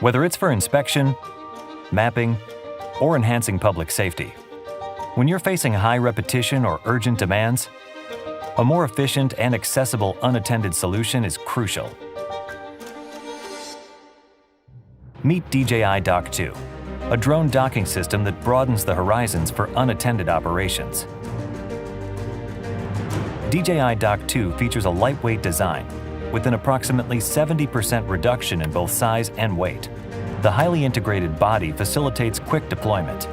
whether it's for inspection, mapping, or enhancing public safety. When you're facing high repetition or urgent demands, a more efficient and accessible unattended solution is crucial. Meet DJI Dock 2, a drone docking system that broadens the horizons for unattended operations. DJI Dock 2 features a lightweight design with an approximately 70% reduction in both size and weight. The highly integrated body facilitates quick deployment.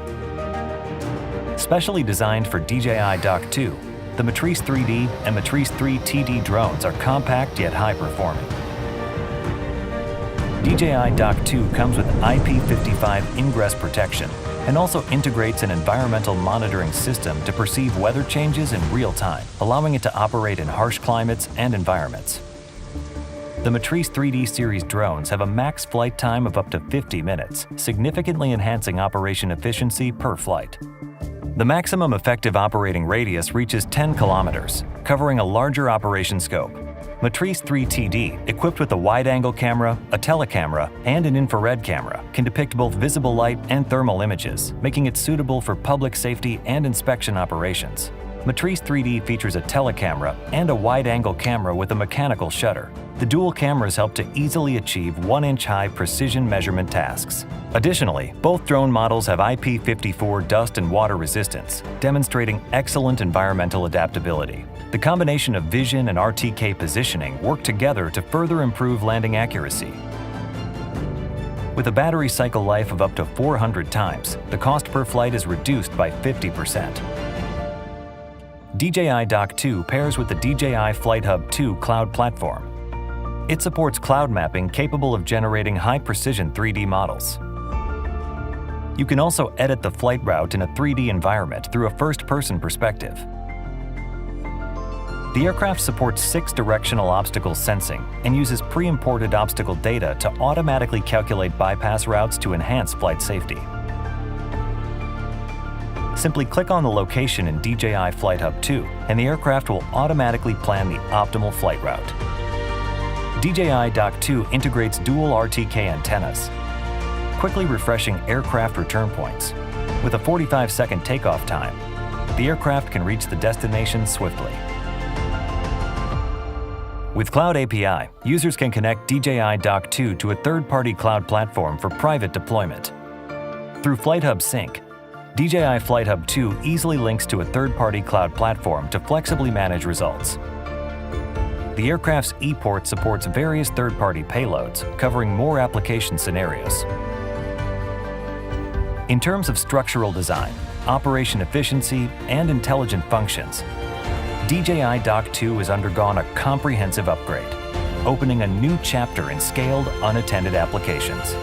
Specially designed for DJI Dock 2, the Matrice 3D and Matrice 3 TD drones are compact yet high-performing. DJI Dock 2 comes with IP55 ingress protection and also integrates an environmental monitoring system to perceive weather changes in real time, allowing it to operate in harsh climates and environments. The Matrice 3D series drones have a max flight time of up to 50 minutes, significantly enhancing operation efficiency per flight. The maximum effective operating radius reaches 10 kilometers, covering a larger operation scope. Matrice 3 TD, equipped with a wide-angle camera, a telecamera, and an infrared camera, can depict both visible light and thermal images, making it suitable for public safety and inspection operations. Matrice 3D features a telecamera and a wide-angle camera with a mechanical shutter. The dual cameras help to easily achieve 1-inch high precision measurement tasks. Additionally, both drone models have IP54 dust and water resistance, demonstrating excellent environmental adaptability. The combination of vision and RTK positioning work together to further improve landing accuracy. With a battery cycle life of up to 400 times, the cost per flight is reduced by 50%. DJI Dock 2 pairs with the DJI Flight Hub 2 cloud platform. It supports cloud mapping capable of generating high-precision 3D models. You can also edit the flight route in a 3D environment through a first-person perspective. The aircraft supports 6 directional obstacle sensing and uses pre-imported obstacle data to automatically calculate bypass routes to enhance flight safety. Simply click on the location in DJI Flight Hub 2, and the aircraft will automatically plan the optimal flight route. DJI Dock 2 integrates dual RTK antennas, quickly refreshing aircraft return points. With a 45-second takeoff time, the aircraft can reach the destination swiftly. With Cloud API, users can connect DJI Dock 2 to a third-party cloud platform for private deployment. Through Flight Hub Sync, DJI Flight Hub 2 easily links to a third-party cloud platform to flexibly manage results. The aircraft's ePort supports various third-party payloads, covering more application scenarios. In terms of structural design, operation efficiency, and intelligent functions, DJI Dock 2 has undergone a comprehensive upgrade, opening a new chapter in scaled, unattended applications.